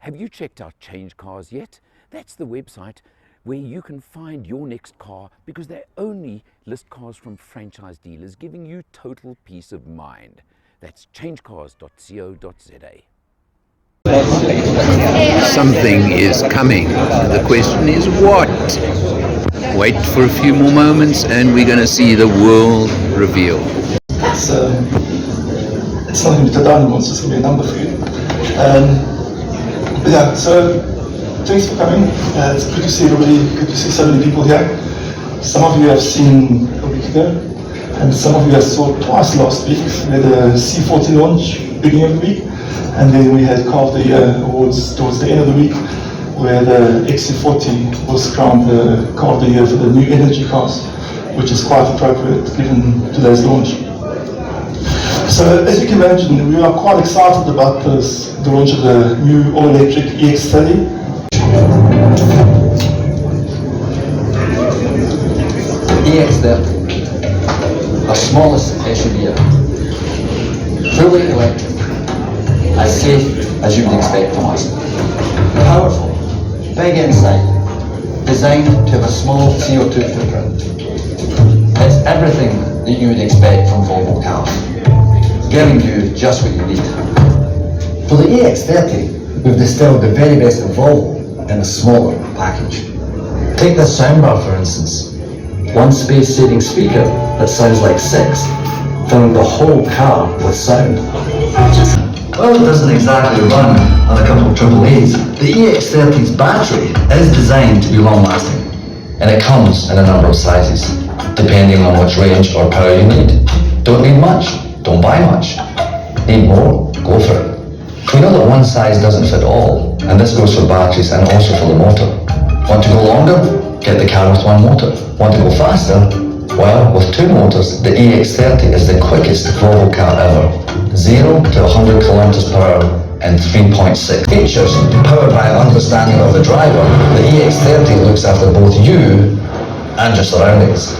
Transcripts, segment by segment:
Have you checked out Change Cars yet? That's the website where you can find your next car, because they only list cars from franchise dealers, giving you total peace of mind. That's changecars.co.za. Something is coming. The question is what? Wait for a few more moments and we're going to see the world reveal. It's not going to be Tadani once, it's going to be a number for you. Yeah, so thanks for coming. It's good to see everybody, good to see so many people here. Some of you have seen a week ago, and some of you have saw twice last week. We had a C40 launch beginning of the week, and then we had Car of the Year awards towards the end of the week, where the EX30 was crowned the Car of the Year for the new energy cars, which is quite appropriate given today's launch. So as you can imagine, we are quite excited about the launch of the new all-electric EX30. EX30, our smallest SUV ever. Fully electric, as safe as you would expect from us. Powerful, big inside, designed to have a small CO2 footprint. It's everything that you would expect from Volvo cars, giving you just what you need. For the EX30, we've distilled the very best of Volvo in a smaller package. Take this soundbar for instance. One space-saving speaker that sounds like 6, filling the whole car with sound. Well, it doesn't exactly run on a couple of AAAs. The EX30's battery is designed to be long-lasting, And it comes in a number of sizes, depending on which range or power you need. Don't need much? Don't buy much. Need more? Go for it. We know that one size doesn't fit all, and this goes for batteries and also for the motor. Want to go longer? Get the car with one motor. Want to go faster? Well, with 2 motors, the EX30 is the quickest Volvo car ever. 0 to 100 kilometers per hour in 3.6. Features powered by an understanding of the driver, the EX30 looks after both you and your surroundings.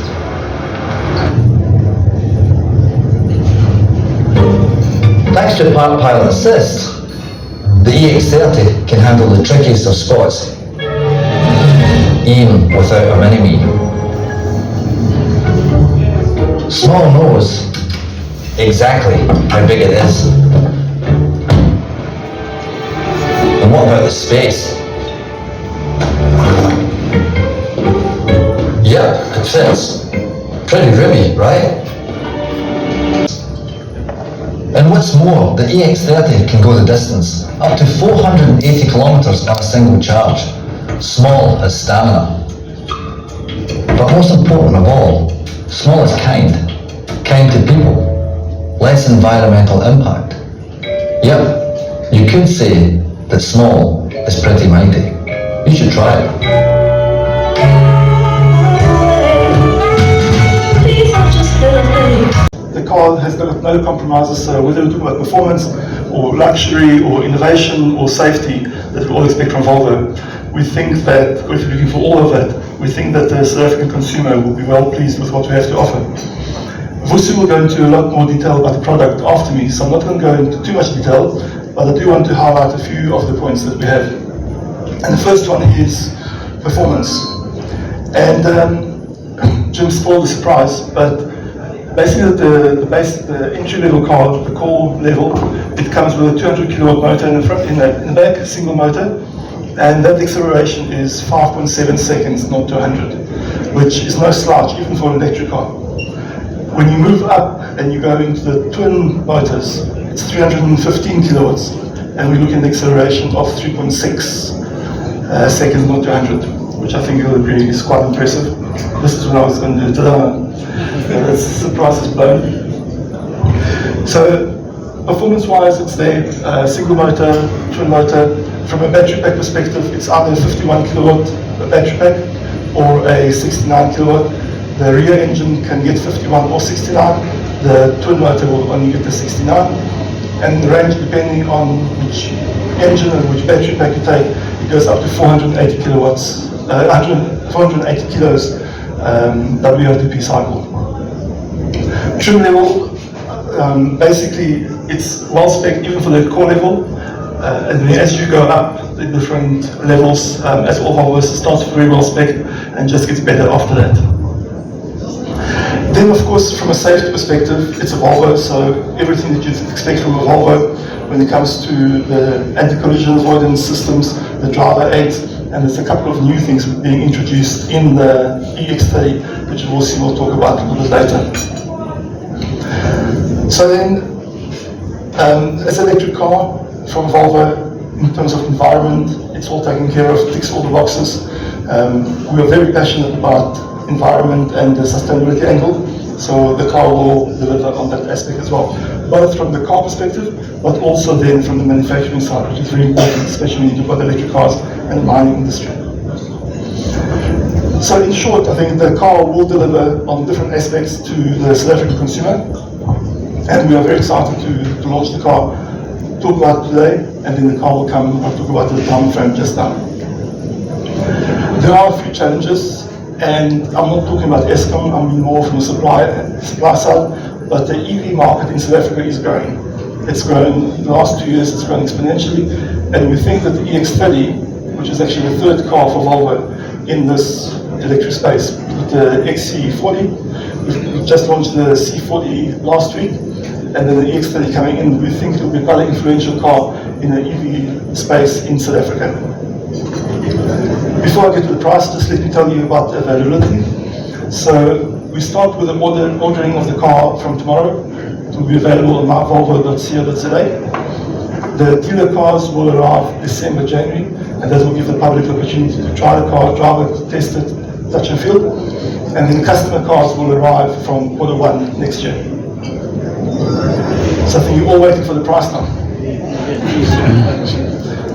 Thanks to Park Pilot Assist, the EX30 can handle the trickiest of spots, even without a mini-me. Small knows exactly how big it is. And what about the space? Yeah, it fits. Pretty roomy, right? And what's more, the EX30 can go the distance, up to 480 kilometers on a single charge. Small has stamina. But most important of all, small is kind to people, less environmental impact. Yep, you could say that small is pretty mighty. You should try it. The car has got no compromises, so whether we're talking about performance or luxury or innovation or safety that we all expect from Volvo, we think that, if you're looking for all of that, we think that the South African consumer will be well pleased with what we have to offer. Vusu will go into a lot more detail about the product after me, so I'm not going to go into too much detail, but I do want to highlight a few of the points that we have. And the first one is performance. And Jim spoiled the surprise, but basically the entry-level car, the core level, it comes with a 200 kilowatt motor in the front, in the back, single motor, and that acceleration is 5.7 seconds, 0 to 100, which is no slouch even for an electric car. When you move up and you go into the twin motors, it's 315 kilowatts, and we look at the acceleration of 3.6 seconds, 0 to 100, which I think you'll agree is quite impressive. This is when I was going to do it. The surprise is blown. So, performance-wise, it's there, single motor, twin motor. From a battery pack perspective, it's either a 51 kilowatt battery pack or a 69 kilowatt. The rear engine can get 51 or 69. The twin motor will only get the 69. And the range, depending on which engine and which battery pack you take, it goes up to 480 kilowatts, 480 kilos WLTP cycle. Trim level, basically it's well spec even for the core level. And then as you go up the different levels, as all Volvos, it starts very well spec and just gets better after that. Then of course, from a safety perspective, it's a Volvo, so everything that you'd expect from a Volvo when it comes to the anti-collision avoidance systems, the driver aids, and there's a couple of new things being introduced in the EX30, which we'll talk about a little bit later. So then, as an electric car from Volvo, in terms of environment, it's all taken care of, ticks all the boxes. We are very passionate about environment and the sustainability angle, so the car will deliver on that aspect as well, both from the car perspective, but also then from the manufacturing side, which is very important, especially when you talk about electric cars and the mining industry. So in short, I think the car will deliver on different aspects to the South African consumer, and we are very excited to launch the car, talk about it today, and then the car will come. I'll talk about the time frame just now. There are a few challenges, and I'm not talking about Eskom, I mean more from the supply side, but the EV market in South Africa is growing. It's grown, in the last 2 years it's grown exponentially, and we think that the EX30, which is actually the third car for Volvo in this electric space, with the XC40, we've just launched the C40 last week, and then the EX30 coming in, we think it will be quite an influential car in the EV space in South Africa. Before I get to the price, just let me tell you about the availability. So we start with the ordering of the car from tomorrow. It will be available on myvolvo.co.za. The dealer cars will arrive December, January, and that will give the public the opportunity to try the car, drive it, test it, touch and feel. And then customer cars will arrive from Q1 next year. So I think you're all waiting for the price now.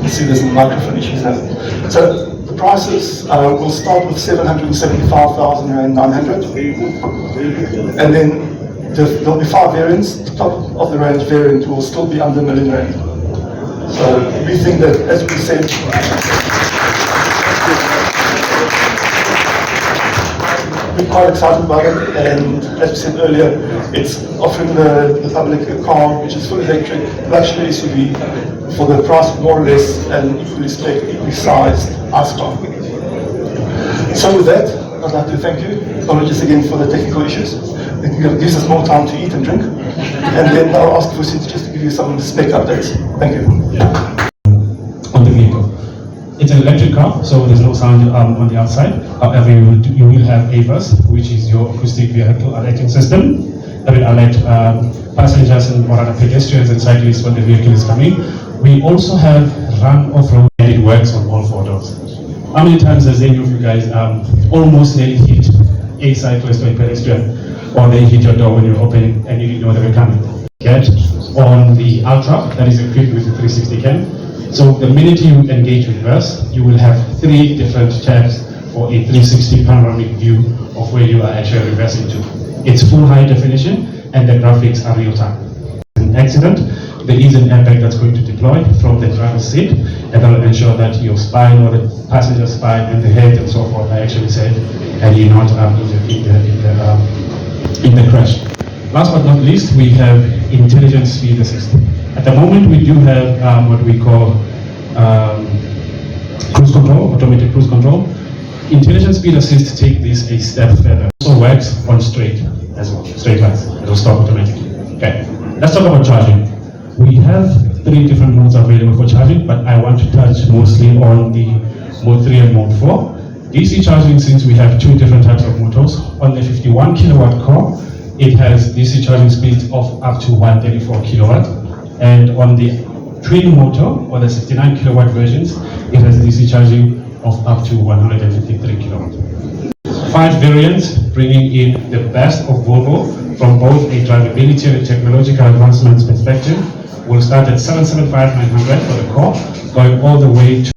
You see there's microphone issues now. So the prices will start with 775,900, and then there'll be 5 variants. The top of the range variant will still be under R1 million. So we think that, as we said, we're quite excited about it, and as we said earlier, it's offering the public a car which is fully electric, luxury SUV, for the price of more or less an equally spec, equally sized ICE car. So with that, I'd like to thank you. Apologies again for the technical issues. It gives us more time to eat and drink. And then I'll ask for Sid just to give you some spec updates. Thank you. On the vehicle. It's an electric car, so there's no sound on the outside. However, you will have AVAS, which is your acoustic vehicle alerting system, that will alert passengers and or other pedestrians and cyclists when the vehicle is coming. We also have run off-road, and it works on all 4 doors. How many times has any of you guys almost nearly hit a cyclist or a pedestrian, or they hit your door when you're opening and you didn't know they were coming? Get on the Ultra, that is equipped with a 360 cam. So the minute you engage with reverse, you will have 3 different tabs for a 360 panoramic view of where you are actually reversing to. It's full high definition, and the graphics are real time. An accident, there is an airbag that's going to deploy from the driver's seat, and that will ensure that your spine or the passenger's spine and the head and so forth are actually safe, and you're not in the crash. Last but not least, we have intelligent speed assist. At the moment, we do have what we call cruise control, automatic cruise control. Intelligent speed assist take this a step further. It also works on straight as well, straight lines. It will stop automatically. Okay, let's talk about charging. We have 3 different modes available for charging, but I want to touch mostly on the mode 3 and mode 4. DC charging, since we have 2 different types of motors, on the 51 kilowatt core, it has DC charging speeds of up to 134 kilowatt, and on the twin motor, or the 69 kilowatt versions, it has DC charging of up to 153 kilowatt. 5 variants, bringing in the best of Volvo from both a drivability and a technological advancements perspective. We'll start at 775-900 for the core, going all the way to